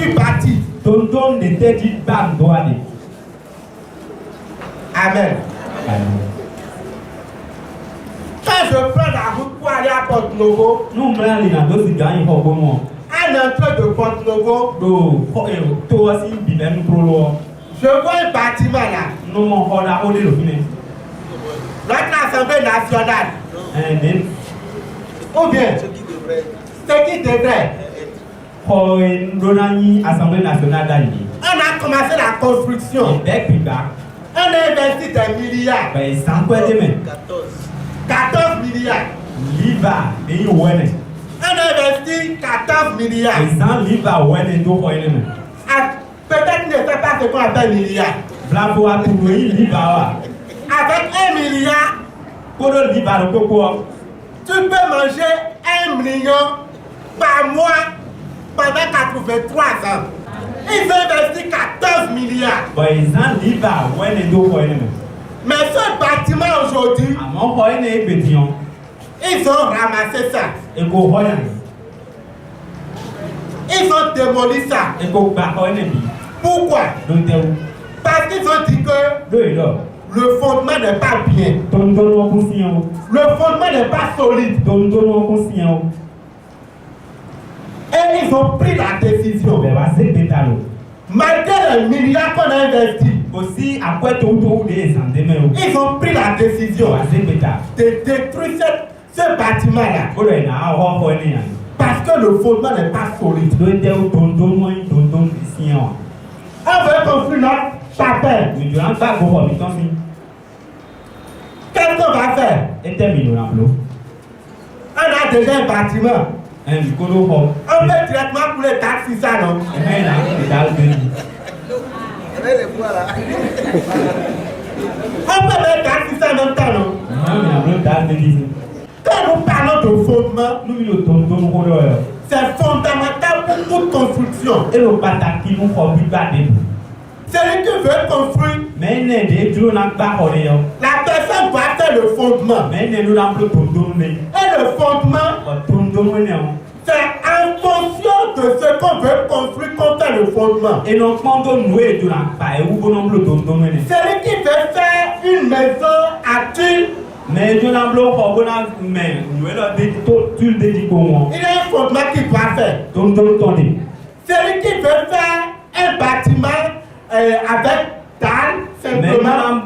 suis bâti. Tonton n'était dit pas droit. Amen. Quand je prends la route pour aller à Porto-Novo, nous m'allons aller dans d'autres gars, il faut bon moi. à l'entrée de Porto-Novo, Toi aussi, bidem trop loin. je vois un bâtiment là. Nous on a olé le film. Notre Assemblée nationale. Ou bien, ce qui devrait. Assemblée nationale d'Ali. On a commencé la construction. On a investi des milliards. 14 milliards. On a investi 14 milliards. Peut-être ne fait pas ce qu'on appelle milliard. Avec 1 milliard, tu peux manger 1 million par mois pendant 83 ans. Ils ont investi 14 milliards. Mais ce bâtiment aujourd'hui, ils ont ramassé ça. Ils ont démoli ça. Pourquoi? Parce qu'ils ont dit que le fondement n'est pas bien. Le fondement n'est pas solide. Et ils ont pris la décision. Malgré les milliards qu'on a investis, ils ont pris la décision de détruire ce bâtiment-là. Parce que le fondement n'est pas solide. On veut construire notre chapelle. Qu'est-ce qu'on va faire? On a déjà un bâtiment. On fait traitement pour les taxes, ça non? On peut mettre taxes ça en même temps non? Quand nous parlons de fondement, c'est fondamental pour toute construction. Celui qui veut construire, la personne doit faire le fondement. Et le fondement, c'est en fonction de ce qu'on veut construire qu'on fait le fondement. Celui qui veut faire une maison à Tulle, il y a un fondement qu'il doit faire. Celui qui veut faire un bâtiment avec dalle, simplement,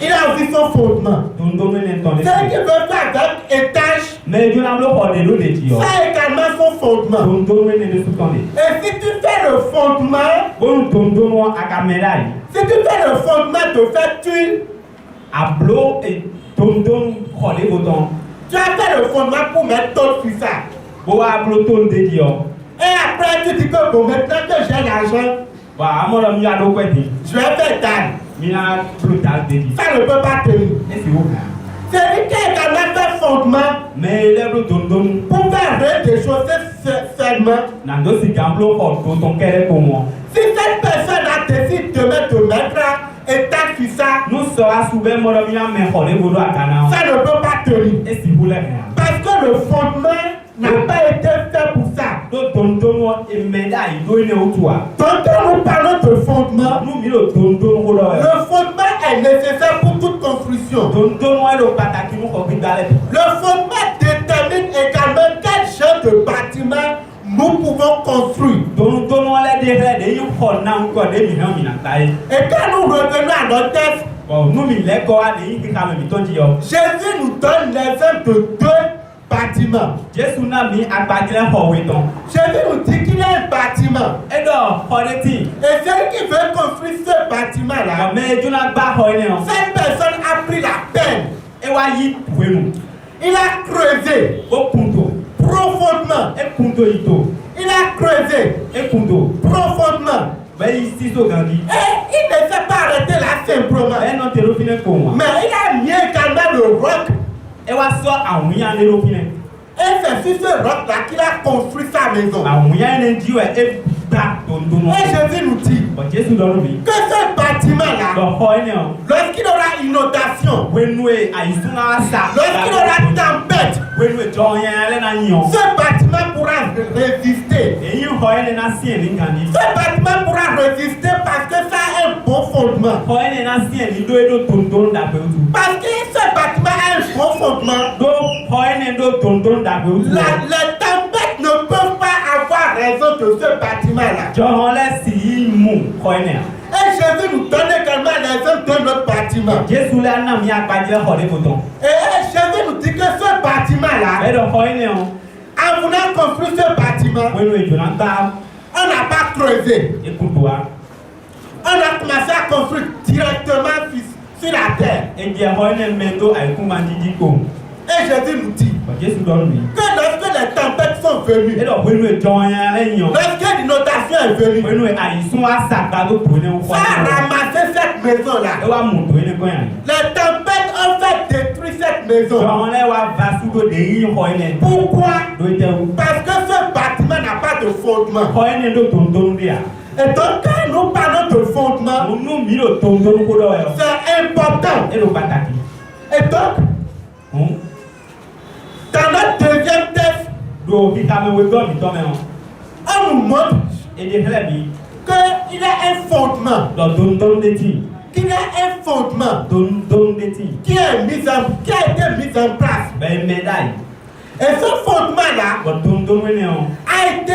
il a aussi son fondement. Celui qui veut faire avec étage, ça a également son fondement. Et si tu fais le fondement, si tu fais le fondement de faire tuile, tu as fait le fondement pour mettre d'autres sur ça. Et après tu dis que bon, maintenant que j'ai l'argent, je vais faire dalle. Ça ne peut pas tenir. Celui qui a également fait fondement pour faire rez-de-chaussée seulement. Si cette personne a décidé de mettre étage sur ça, ça ne peut pas tenir. Parce que le fondement n'a pas été fait pour ça. Quand nous parlons de fondement, le fondement est nécessaire pour toute construction. Le fondement détermine également quel genre de bâtiment nous pouvons construire. Et quand nous revenons à notre texte, Jésus nous donne l'exemple de deux bâtiments. Jésus nous dit qu'il y a un bâtiment. Et celui qui veut construire ce bâtiment-là, cette personne a pris la peine. Il a creusé profondément. Il a creusé profondément. Et il ne s'est pas arrêté là simplement. Mais il a mis également le roc. Et c'est sur ce roc-là qu'il a construit sa maison. Et Jésus nous dit, Bon Jésus donne lui. que ce bâtiment-là, Donc quoi est-ce lorsqu'il aura inondation, Wenwe aisuna sa. lorsqu'il aura tempête, Wenwe joyen ale na nyon. ce bâtiment pourra résister. Et il quoi est na sien ni kandi. Ce bâtiment pourra résister parce que ça a un bon fondement. Quoi est na sien ni do edo tonton da beutu. Parce que ce bâtiment a un bon fondement. Do quoi est do tonton da beutu. Les tempêtes ne peuvent pas avoir raison de ce bâtiment-là. Johan le si mu quoi est. Et Jésus nous donne également l'exemple de notre bâtiment. Jésus là na mi akpadje ho de boton. Et Jésus nous dit que ce bâtiment-là, Et donc quoi est en voulant construire ce bâtiment, Wenwe jonanta on n'a pas creusé. ekutoa. On a commencé à construire directement sur la terre. Et dia quoi est mendo aikumandi diko. Et Jésus nous dit Bon Jésus donne lui. que lorsque les tempêtes sont venues, Et donc Wenwe joyen ale nyon. lorsque l'inondation est venue, Wenwe aisuna sa ka do pone o ça a ramassé cette maison-là. E wa muto ene ko yan. Les tempêtes ont fait détruire cette maison. Johan le wa vasugo de yin ko ene. Pourquoi? Do ite u. Parce que ce bâtiment n'a pas de fondement. Ko ene do tonton dia. Et donc, quand nous parlons de fondement, Onu mi do tonton ko do yo. c'est important. E do pataki. Et donc, dans notre deuxième texte, Do bi ka me we do mi to me on. on nous montre E de hele bi qu'il a un fondement. do tonton de ti. Qu'il a un fondement Tonton de ti. qui a été mis en place. Be médaille. Et ce fondement-là Bo tonton we ne on. a été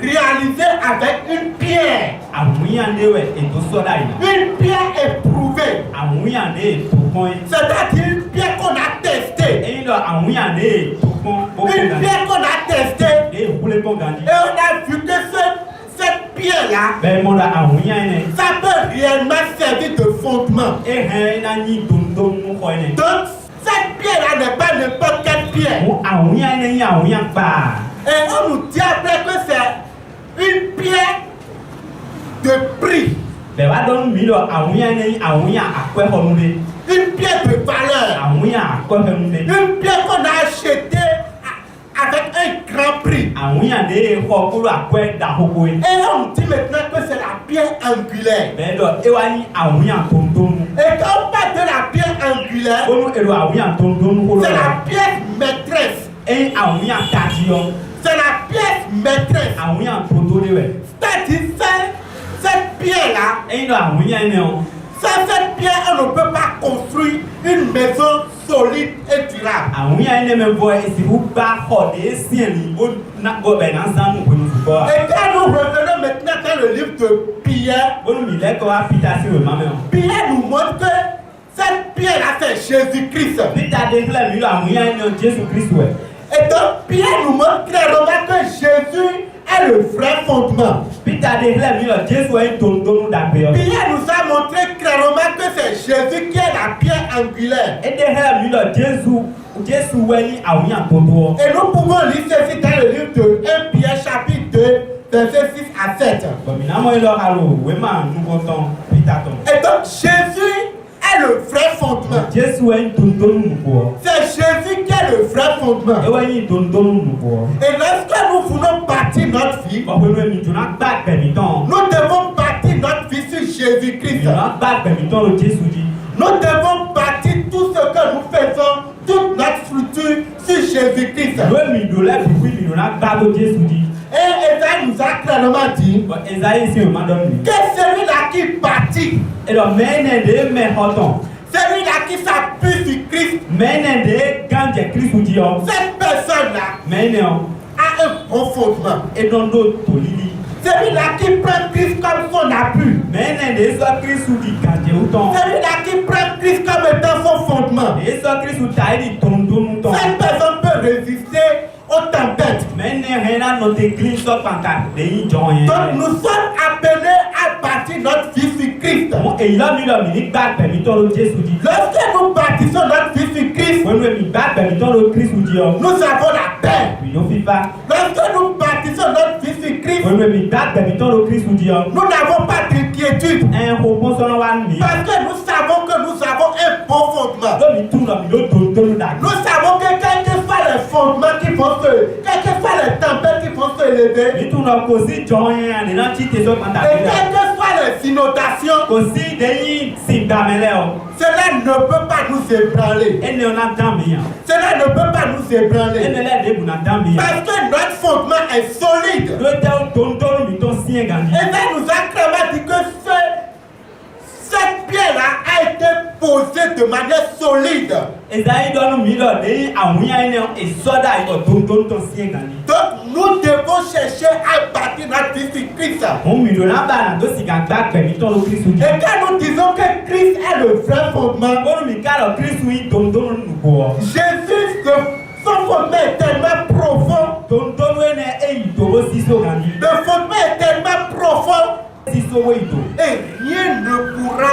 réalisé avec une pierre. Amuyande we e to so dai na. Une pierre éprouvée. Amuyande e to kon. C'est-à-dire une pierre qu'on a testée. E do amuyande e to kon. Une pierre qu'on a testée. E hule ko gandi. Et on a vu que cette pierre-là, Be mo da amuyande. ça peut réellement servir de fondement. E he na ni tonton mo ko ene. Donc, cette pierre-là n'est pas n'importe quelle pierre. Mo awuyande ni awuyan pa. Et on nous dit après que c'est une pierre de prix. Be wa don mi do awuyande ni awuyan akwe ho nu de. Une pierre de valeur. Awuyan akwe ho nu de. Une pierre qu'on a achetée avec un grand prix. Awuyan de ho ko lo akwe da ho ko e. Et on dit maintenant que c'est la pierre angulaire. Be do e wa ni awuyan tonton. Et quand on parle de la pierre angulaire, Onu e do awuyan tonton ko lo. c'est la pièce maîtresse. E awuyan tati yo. C'est la pièce maîtresse. Awuyan tonton de we. C'est-à-dire, cette pierre-là, E do awuyan ne o. sans cette pierre, on ne peut pas construire une maison solide et durable. Awuyan ne me vo e si bu ba ho de sien ni o na go be na san ko ni fu. Et quand nous revenons maintenant dans le livre de Pierre, Onu mi le ko wa Peter si we ma me o. Pierre nous montre que cette pierre-là, c'est Jésus-Christ. Peter de fle mi lo awuyan ne Jésus Christ we. Et donc, Pierre nous montre clairement que Jésus est le vrai fondement. Peter de fle mi lo Jésus e tonton da pe yo. Pierre nous a montré clairement que c'est Jésus qui est la pierre angulaire. E de fle mi lo Jésus we ni awuyan tonton. Et nous pouvons lire ceci dans le livre de 1 Pierre chapitre 2, versets 6 à 7. Bon mi na mo lo alo we ma nu ko ton Peter ton. Et donc, Jésus est le vrai fondement. Jésus e tonton nu ko. C'est Jésus qui est le vrai fondement. E we ni tonton nu ko. Et lorsque nous voulons bâtir notre vie, Bo we mi tuna gba pe mi ton. nous devons bâtir notre vie sur Jésus-Christ. Mi na gba pe mi ton lo Jésus di. Nous devons bâtir tout ce que nous faisons, toute notre structure sur Jésus-Christ. We mi do le bi mi na gba lo Jésus di. Et Esaïe nous a clairement dit Bon Esaïe si o ma don mi. que celui-là qui bâtit, E do mene de me hoton. celui-là qui s'appuie sur Christ, Mene de ganje Christ di yo. cette personne-là Mene o. a un bon fondement. E don do to lili. Celui-là qui prend Christ comme son appui, Mene de so Christ di ganje o ton. celui-là qui prend Christ comme étant son fondement, E so Christ ta di tonton ton. cette personne peut résister aux tempêtes. Mene hena no te clean so panka de yin joyen. Donc nous sommes appelés à bâtir notre vie sur Christ. Mo e la mi lo mi ni gba pe mi ton lo Jésus di. Lorsque nous bâtissons notre vie sur Christ, When we mi gba pe mi ton lo Christ di yo. nous avons la paix. Mi no fifa. Lorsque nous bâtissons notre vie sur Christ, When we mi gba pe mi ton lo Christ di yo. nous n'avons pas d'inquiétude. En ko pon so no wa ni. Parce que nous savons que nous avons un bon fondement. Do mi tu no mi lo tonton da. Nous savons que quels que soient les fondements qui vont quelles que soient les tempêtes qui vont se lever, Mi tu no ko si joyen ani na ti te so panta et bi. quelles que soient inondations, Aussi, des si d'amelé. cela ne peut pas nous ébranler. Et ne a d'amia. Cela ne peut pas nous Et ébranler. ne l'a de n'a d'amia. Parce que notre fondement est solide. Le tel tonton lui ton sien gagné. Et là, nous a clairement dit que cette pierre-là a été posée de manière solide. Et ça, il doit nous mettre à mouiller et soda et tonton ton sien gagné. Donc, nous devons chercher à bâtir notre vie sur Christ. On me donne un bas dans ce gars qui est le Christ. Et quand nous disons que Christ est le vrai fondement, Quand nous mettons le Christ, oui, tonton nous quoi. Jésus, son fondement est tellement profond. Tonton est et il doit aussi se gagner. Le fondement est tellement profond. Si so oui, Et rien ne pourra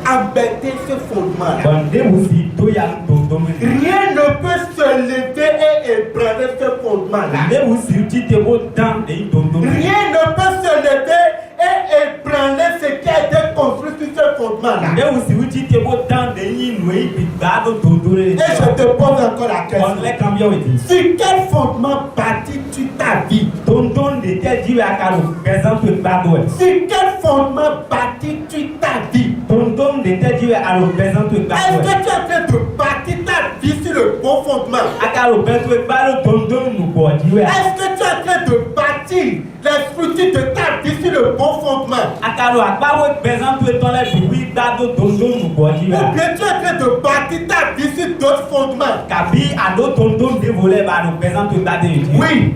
embêter ce fondement-là. bon, des aussi, tout y a tonton. Rien ne peut se lever et ébranler ce fondement-là. Des aussi, tu te vois dans les tonton. Rien ne peut se lever et ébranler ce qui a été construit sur ce fondement-là. Des aussi, tu te vois dans les nuits, puis dans tonton. Et je te pose encore la question. On les cambia aussi. Sur quel fondement bâtis-tu ta vie? Tonton de tel Dieu à Caro, présente le bateau. Sur quel fondement bâtis-tu ta vie? Tonton de tel Dieu à le présente le Est-ce bateau. que tu es en train de bâtir ta vie sur le bon fondement? À Caro, bateau, bateau, tonton nous quoi, Dieu. Est-ce que tu es en train de bâtir les structures de ta vie sur le bon fondement? À Caro, à Caro, présente le temps, les bruits, bateau, tonton nous quoi, Dieu. Ou bien tu es en train de bâtir ta vie sur d'autres fondements? Kabi, à nos tonton dévolé, va nous présente le bateau. Oui,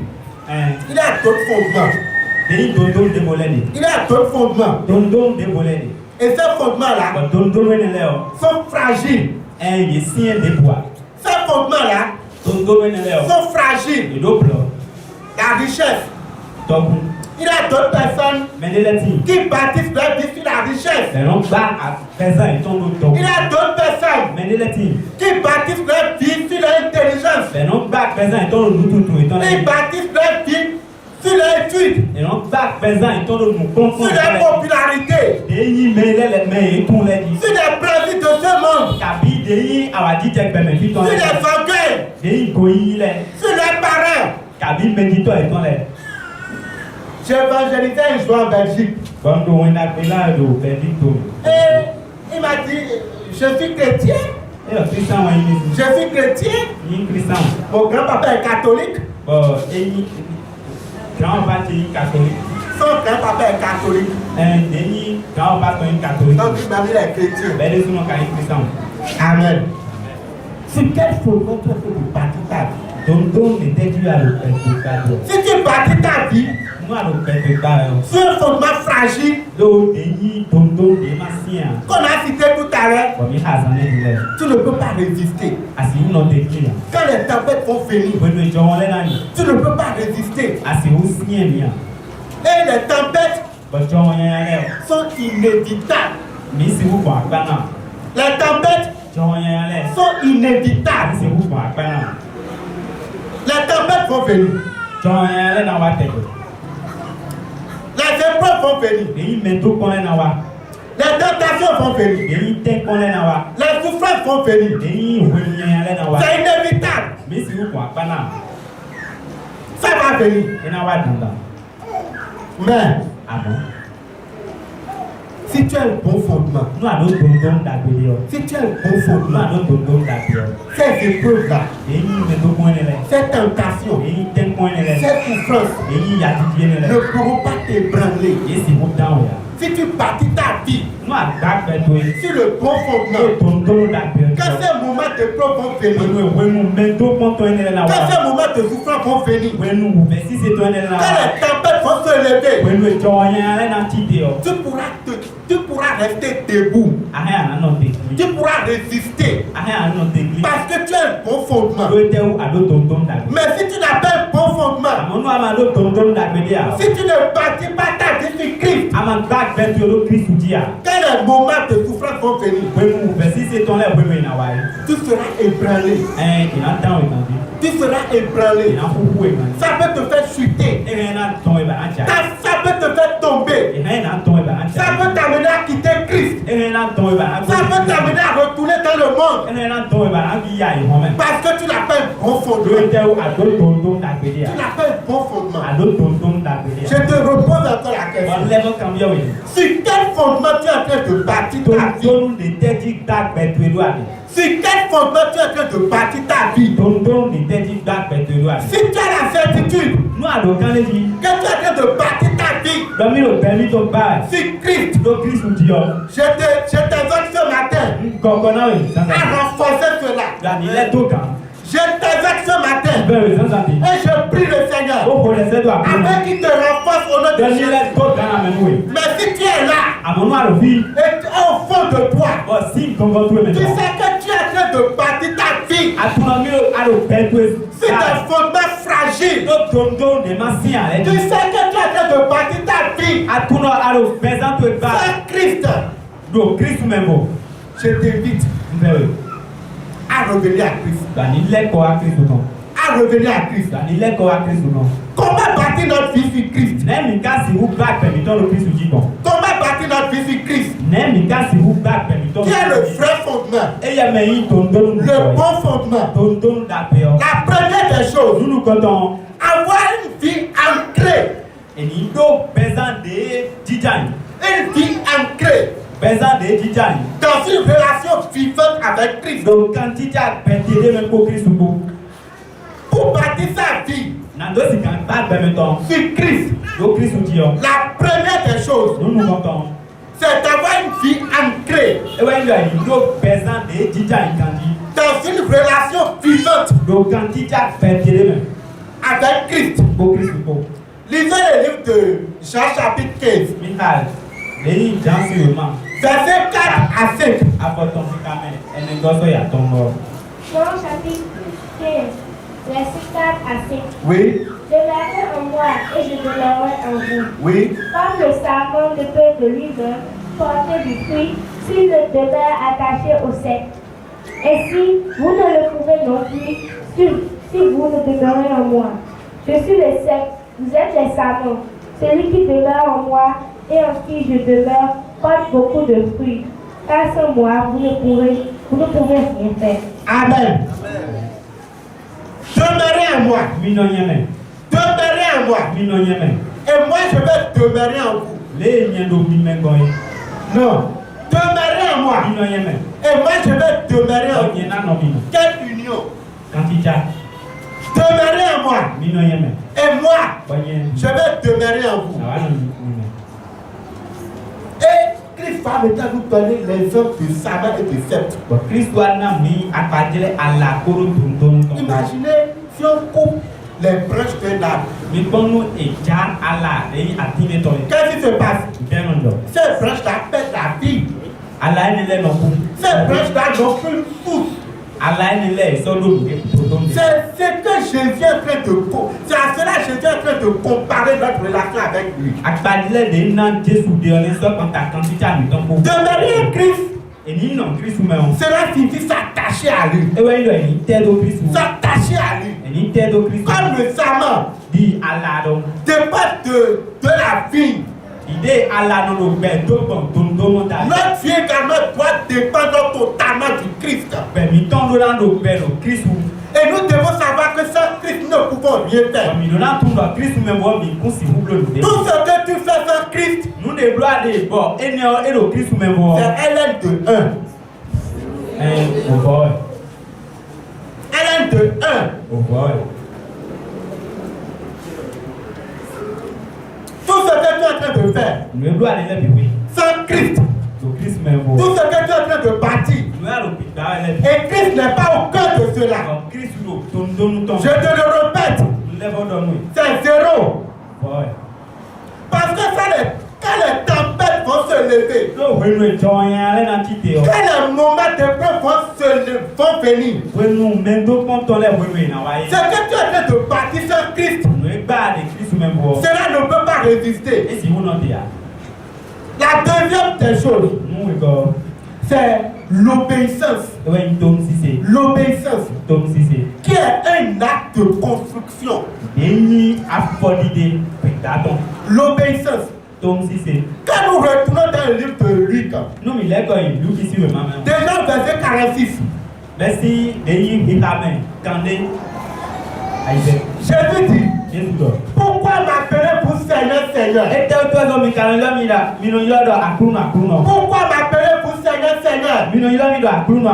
il y a d'autres fondements. Des tonton dévolé. Il y a d'autres fondements. Tonton dévolé. Et ces fondements-là Tonton est là. sont fragiles. Il est sien des bois. Ces fondements-là Tonton est là. sont fragiles. Et d'autres, La richesse. donc, Il y a d'autres personnes mais les latins. qui bâtissent leur vie sur la richesse. Mais non, pas à présent, ils sont d'autres. Il y a d'autres personnes Mais les latins. qui bâtissent leur vie sur leur intelligence. Mais non, pas à présent, ils sont nous tout. Ils bâtissent leur vie sur leur étude, Et non, pas à présent, ils sont nous confondre. sur leur popularité, Des yi mais les mais et tout les dit. sur les principes de ce monde, Kabi des yi à dit que ben mais ton sur les orgueils, des yi goyi les. sur leurs parents. Kabi médito et ton les. J'ai évangélisé un jour en Belgique. Quand on a pris là de Benito. Et il m'a dit, je suis chrétien, Et le Christian va y je suis chrétien. ni Christian. Mon grand-papa est catholique, Et grand parti catholique. son grand-papa est catholique. Des yi grand parti catholique. Donc il m'a mis les chrétiens. Ben les gens qui Christian. Amen. Sur quel fondement tu as fait de bâtir ta vie? Tonton de tel Dieu à le bateau. Si tu bâtis ta vie Nous à le bateau. sur un fondement fragile Do des yi tonton des massien. qu'on a cité tout à l'heure, Comme il a zané du lait. tu ne peux pas résister. Asi non te kila. Quand les tempêtes vont venir, When we join le nani. tu ne peux pas résister. Asi usien nia. Et les tempêtes But join le. sont inévitables. Misi vous pour akbana. Les tempêtes Join le. sont inévitables. Misi vous pour akbana. Les tempêtes vont venir. Join le na wa tebe. Les épreuves vont venir. Des yi mento konle na wa. Les tentations vont venir. Des yi te konle na wa. Les souffrances vont venir. Des yi wenye le na wa. C'est inévitable. Misi vous pour akbana. Ça va venir. Et na wa dunda. Mais Ah bon? si tu as un bon fondement, Nous à nos tonton d'abelio. si tu as un bon Nous à fondement, nos tonton d'abelio. ces épreuves-là, Des yi mento konle le. ces tentations, Des yi te konle le. ces souffrances Des yi yatidie le. ne pourront pas t'ébranler. Et si vous down ya. Si tu bâtis ta vie Nous à bateau. sur le bon fondement, Nous tonton d'abelio. quand ces moments d'épreuve vont venir, When nous mento ponto ene na quand wa. ces moments de souffrance vont venir, When nous versi c'est toi ene na quand wa. les tempêtes vont se lever, When nous join ya na titio. tu pourras rester debout. Aha na no tekli. Tu pourras résister Aha no tekli. parce que tu as un bon fondement. Nous te ou ado tonton d'abelio. Mais si tu n'as pas un bon fondement, Amonu amado tonton d'abelio. si tu ne bâtis pas ta vie sur Christ, Aman back beto lo Christ dia. quand les moments de souffrance vont venir, When nous versi c'est toi le when na wa. tu seras ébranlé. Il a down e kan. Tu seras ébranlé. Il a fufu e kan. Ça peut te faire chuter. E na ton e ba acha. Ça peut te faire tomber. E na ton e ba Ça acha. peut t'amener à quitter Christ. E na ton e ba acha. Ça peut t'amener à retourner dans le monde. E na ton e ba acha ya e home. Parce que tu n'as pas un bon Lo fondement. te ou ado tonton d'abelio. Tu n'as pas un bon fondement. Ado tonton d'abelio. Je te repose encore la question. Bon lève quand bien oui. Sur quel fondement tu es en train de bâtir ta vie? Don de teddy dark bedroom. Sur quel fondement tu es en train de bâtir ta vie? Don de teddy dark bedroom. Si tu as la certitude Nous allons quand les dit que tu es en train de bâtir ta vie dans le permis ton bail. sur Christ, Le Christ nous dit je t'invite ce matin Kokona oui. à renforcer cela. Là il est tout quand. Je t'invite ce matin Ben sans santé. et je prie le Seigneur Au pour laisser toi. afin qu'il te renforce au nom de Dans Jésus. il est tout quand même oui. Mais si tu es là À mon noir vie. et au fond de toi, Bon si ton ventre tu maintenant. sais que tu es en train de bâtir ta vie À ton ami à le bedroom. sur des fondements fragiles. Donc don de massien. Tu sais que tu es en train de bâtir ta vie À ton à le présent te bas. sans Christ. Donc Christ même. Je t'invite à revenir à Christ. Dans il est quoi Christ ou non. À revenir à Christ. Dans il est quoi Christ ou non. Comment bâtir notre vie sur Christ? Nem ka si vous back permettant le Christ ou dit bon. Comment bâtir notre vie sur Christ? Nem ka si vous back permettant. Qui est le vrai fondement? Et ya me yi ton don. Le bon fondement. Ton don d'appel. La première des choses, Nous nous comptons. avoir une vie ancrée. Et ni do pesant de Dijan. Une vie ancrée Pesant de Dijan. dans une relation vivante avec Christ. Donc quand Dijan pété même pour Christ ou Pour bâtir sa vie na do si kan back permettant. sur Christ, Do Christ ou dit. la première des choses, Nous nous comptons. c'est d'avoir une vie ancrée Et ouais il do pesant de Dijan quand dit. dans une relation vivante Donc quand Dijan pété même avec Christ. pour Christ ou Lisez le livre de Jean chapitre 15, Michal, les gens sur le man. versets 4 à 5. Apporte ton caméra. Et négocie à ton mort. Jean chapitre 15, verset 4 à 5. Oui, Demeurez en moi et je demeurerai en vous. oui. Comme le savon ne peut de lui-même porter du fruit s'il ne demeure attaché au sec. Ainsi, vous ne le pouvez non plus si vous ne demeurez en moi. Je suis le sec, vous êtes les savons. Celui qui demeure en moi et en qui je demeure porte beaucoup de fruits. Car sans moi, vous ne pouvez rien faire. Amen. Demeurez en moi. Mino yeme. Demeurez en moi. Mino yeme. Et moi, je vais demeurer en vous. Les nyendo mimengoy. Non. Demeurez en moi. Mino yeme. Et moi, je vais demeurer en vous. Nyena no mino. Quelle union. Kantija. Demeurez en moi. Mino yeme. Et moi, Bonye. je vais demeurer en vous. Awa no mino. Et Christ va maintenant nous donner les œuvres de Samuel et de Seth. Bon Christ wa na mi akadele ala koro dundon. Imaginez si on coupe les branches d'un arbre. Mi bonu eja ala ei atine to. Qu'est-ce qui se passe? Bien non do. Ces branches-là perdent la vie. Ala ni le no ku. Ces branches-là n'ont plus pousse. Ala ni le so do ke proton. C'est ce que Jésus est en train de c'est à cela que Jésus est en train de comparer notre relation avec lui. Akadele de na Jésus de on so quand ta kantija mi ton ko. Demeurer en Christ, Et ni non Christ ou même. cela signifie s'attacher à lui. Et ouais il ni tête au Christ. S'attacher à lui. Et ni tête au Christ. Comme le salmon Di ala donc. dépend de la vigne. Ide ala no do be do bon don don da. Notre vie également doit dépendre totalement du Christ. Be mi ton do na do be no Christ ou. Et nous devons savoir que sans Christ, nous ne pouvons rien faire. Mi do na ton do Christ même bo mi kun si vous le Tout ce que tu fais sans Christ, nous de gloire de bon et ne et le Christ même bo. c'est Hélène de 1. Oh boy. Hélène de 1. Oh boy. Tout ce que tu es en train de faire Nous de gloire de le oui. sans Christ, Le Christ même bo. tout ce que tu es en train de bâtir, Nous a le pita le. et Christ n'est pas au cœur de cela. Christ lo ton don ton. Je te le répète, Nous le bon don oui. c'est zéro. Boy. Parce que quand les tempêtes vont se lever, No we no joya le na kite o. quand les moments d'épreuve vont venir, We no mendo ponton le we na wa ce ye. que tu es en train de bâtir sans Christ, Nous e gba de Christ même bo. cela ne peut pas résister. Et si vous non dia. La deuxième des choses, Nous we go. c'est l'obéissance. We don si c'est. L'obéissance, Tom si c'est. qui est un acte de construction. Deni afodide pectaton. L'obéissance. Tom si c'est. Quand nous retournons dans le livre de Luc, Nous mi le ko yi lu ki si we mama. déjà verset 46, Merci deni hitamen kande. Aïe. Jésus dit, Jésus do. pourquoi Pourquoi m'appeler pour Seigneur, Seigneur? Ete o to mi kan lo mi da mi no yo do akruno. Pourquoi m'appeler pour Seigneur, Seigneur? Mi no yo mi do akruno.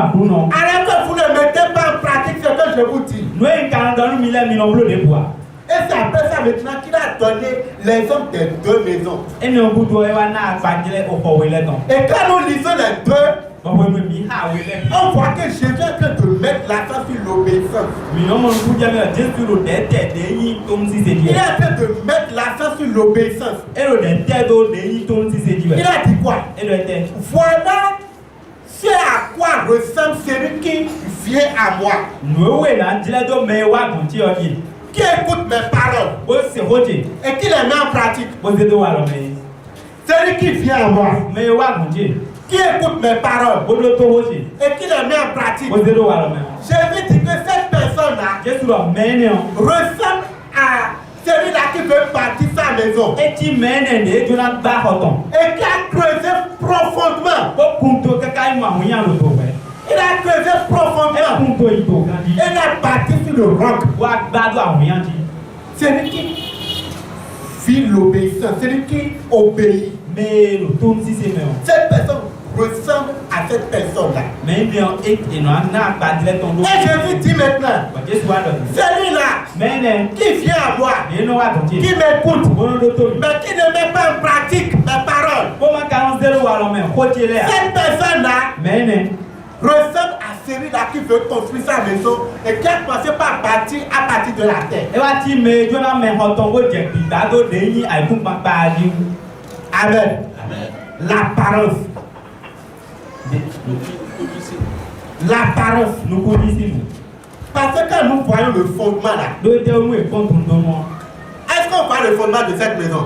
Alors que vous ne mettez pas en pratique ce que je vous dis. No en kan do mi le mi no blo de bois. Et c'est après ça maintenant qu'il a donné l'exemple des deux maisons. E mi o budo e wa na agbadile o ko we le ton. Et quand nous lisons les deux, O we mi ha we le. on voit que Jésus est en train de mettre l'accent sur l'obéissance. Mi no mo ku ja me Jesu ro de yin to nsi se Il di. est en train de mettre l'accent sur l'obéissance. E ro de do de yin to nsi se di. Il a dit quoi? E ro de. Voilà c'est à quoi ressemble celui qui vient à moi, No we na jile do me wa gun ti o yi. qui écoute mes paroles Bo se hoje. et qui les met en pratique. Bo se do wa lo me. Celui qui vient à moi, Me wa gun ti. qui écoute mes paroles Bo do to hoje. et qui les met en pratique. Bo se do wa lo me. Jésus dit que cette personne-là Jesu ro me ne o. ressemble à celui-là qui veut bâtir sa maison Eti me ne de jona ba hoton. et qui a creusé profondément. Bo kunto kaka imu àwọn yan lo to fe. Il a creusé E profondément kunto ito kan di. et il a bâti sur le roc. Wa gbadu àwọn yan di. Celui qui vit l'obéissance, celui qui obéit. Me lo to nsi se me o. Cette personne ressemble à cette personne-là. Me bi o e no na agbadile ton lo. Et Jésus dit maintenant, Ba Jesu wa do. celui-là Me ne qui vient à moi, e no wa gun ti. qui m'écoute, Bo no do to mi. mais qui ne met pas en pratique mes paroles, Bo ma kan zero wa lo me hoje le a. cette personne-là Me ne ressemble à celui-là qui veut construire sa maison et qui a commencé par bâtir à partir de la terre. e wa ti me jona me hoton bo je bi da do de yin aikun papa di. Amen. L'apparence. L'apparence. No ko di si mu. Parce que quand nous voyons le fondement là, Do de mu e kon tun do mo. est-ce qu'on voit le fondement de cette maison?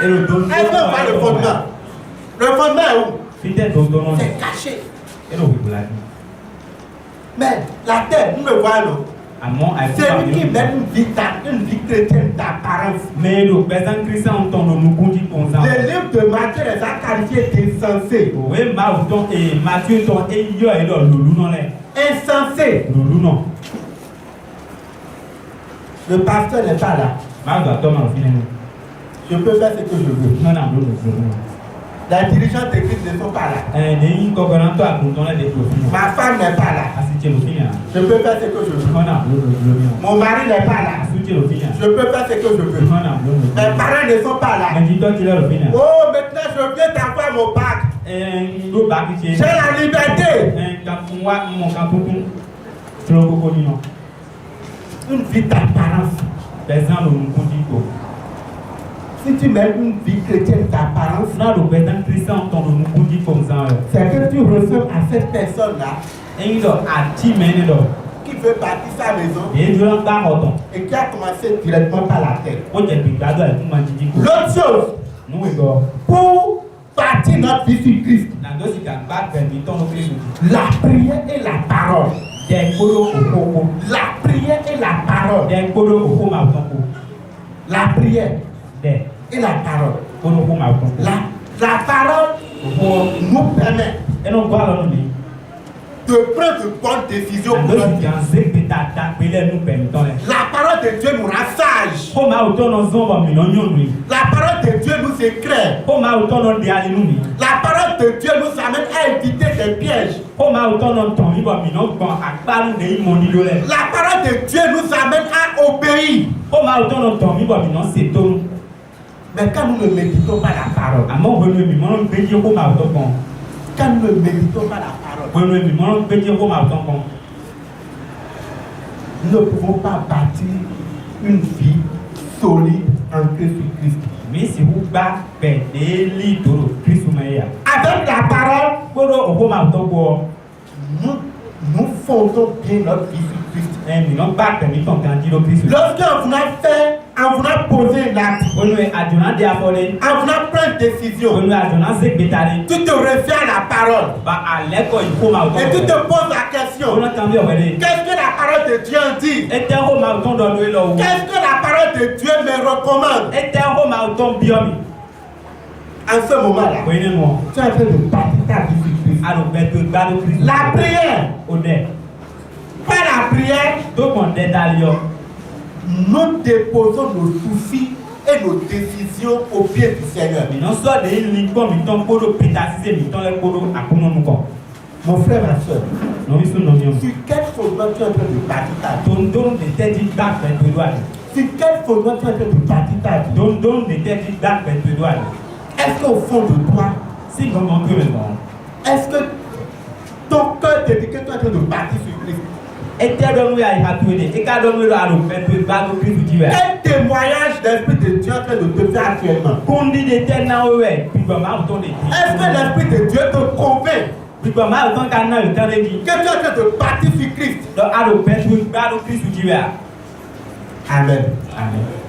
E lo do. Est-ce qu'on voit le fondement? Le fondement est où? Fite do do no. C'est caché. E lo bi la di. Mais la terre, nous le voyons. Àmọ́ C'est àìfúnpá lui qui mène une vie chrétienne d'apparence. mais le président Christian ton no nukundi konza. Le livre de Matthieu les a qualifiés d'insensés. Òwe máa tán Matthew tán eyọ ẹ lọ lòlú náà lẹ. Insensés. Lòlú náà. Le pasteur n'est pas là. Máa gbà tọ́ máa fi lẹ́nu. Je peux faire ce que je veux. Náà náà ló lò fún un. Les dirigeants d'église ne sont pas là. Lẹ́yìn kọ̀ọ̀kan tó àgùntàn lẹ́dẹ̀ẹ́ tó fi hàn. Ma femme n'est pas là. Àsìkè ló fi hàn. Je peux faire ce que je veux. Náà ló lò lórí hàn. Mon mari n'est pas là. Àsìkè ló fi hàn. Je peux faire ce que je veux. Náà ló lò. Mes parents ne sont pas là. Ẹ̀jì tó tilẹ̀ ló fi hàn. Oh, maintenant je viens d'avoir mon bac. Ló bá kí ṣe. J'ai la liberté. Kan fún wa mọ̀ kan tuntun. Tí ó kókó nínú. Une vie d'apparence. Président ló nukundi kò. Si tu mets une vie chrétienne d'apparence, Náà ló président Christian ton no nukundi konza rẹ̀. c'est que tu ressembles à cette personne-là Ẹyin lọ àti mẹ́rin lọ. qui veut bâtir sa maison Èyí ló ń gbá ọ̀tàn. et qui a commencé directement par la terre. Ó jẹ̀ bí gbádùn àìkú máa jíjí kò. L'autre chose, Nú ìgbọ́. pour bâtir notre vie sur Christ, Nàdó sì kà gbá gbẹ̀mí tọ́nu Kristu. la prière et la parole. Dẹ̀ kpódó òkókó. La prière et la parole. Dẹ̀ kpódó òkó máa tán kó. La prière Dẹ̀ et la parole. kpódó òkó máa tán kó. La parole Òkó nous permet ẹnu gbọ́ àlọ́ nù mí. de prendre de bonnes décisions pour Nàdó notre sì vie. kà ń zé pété àtàkpélé nù gbẹ̀mí tán lẹ̀. La parole de Dieu nous rend sages. Kó máa tọ́ nọ zọ́n bọ̀ mìíràn yóò nù yìí. La parole de Dieu nous éclaire. Kó máa tọ́ nọ dé alẹ́ nù mí. La parole de Dieu nous amène à éviter des pièges. Kó máa tọ́ nọ tàn yìí bọ̀ mìíràn gbọ̀n àgbánu lè yí mọ́ nílò lẹ̀. La parole de Dieu nous amène à obéir. Kó máa tọ́ nọ tàn yìí bọ̀ mìíràn ṣètò. Mais quand nous ne méditons pas la parole, Àmọ́ òwe mi mọ́ ń gbé yé kó máa tọ́ kàn. quand nous ne méditons pas la parole, Òwe mi mọ́ ń gbé yé kó máa tọ́ kàn. nous ne pouvons pas bâtir une vie solide ancrée sur Christ. Mi si wu gba pẹ̀lẹ́lì toro Kristu mẹ́ yà. Avec la parole, Gbọ́dọ̀ òkú máa tọ́ gbọ́. nous fondons bien notre vie sur Christ. Mìíràn gbà pẹ̀lú tàn kan jí ló Kristu. Lorsqu'on voulant poser un acte, Olú àjùnà dé afọlé. en voulant prendre décision, Olú àjùnà ṣe gbẹta ni. tu te réfères à la parole Ba àlẹ́kọ̀ọ́ ìkó máa tọ́ et tu gbọ́. te poses la question, Olú kan bí ọ̀wẹ́ dé. qu'est-ce que la parole de Dieu en dit? Ẹtẹ́ kó máa tọ́ dọ̀ lórí lọ wò. Qu'est-ce que la parole de Dieu me recommande? Ẹtẹ́ kó máa tọ́ bí ọ̀mì. En ce moment-là, Wọ́n ní mọ̀. tu es en train de bâtir ta vie sur Christ. Alùpẹ̀ tó gbádùn Kristu. La prière, O dẹ̀. pas la prière, Tó kàn dẹ́ dálé yọ. nous déposons nos soucis et nos décisions au pied du Seigneur. Mais non sort de l'uniquement, mais ton podo pétacisé, mais ton le podo à comment nous quoi. Mon frère, ma soeur, Non, ils sont non, ils sur quel fondement tu es en train de bâtir ta vie? Don de tête dit bac vers tes doigts. Sur quel fondement tu es en train de bâtir ta vie? Don de tête dit bac vers tes doigts. Est-ce qu'au fond de toi, Si comme on peut maintenant. est-ce que ton cœur te dit que tu es en train de bâtir sur Christ? Et t'es donné à y hatouer, et qu'à donner à l'eau, faire tes bagues au Christ du verre. Quel témoignage d'esprit de Dieu est en train de te faire actuellement? Condi de tête n'a oué, puis bon, ma autant de Est-ce que l'esprit de Dieu te convainc puis bon, ma autant qu'à n'a le temps de dire. que tu es en train de bâtir sur Christ? Donc, à l'eau, faire tes bagues au Christ du verre. Amen. Amen.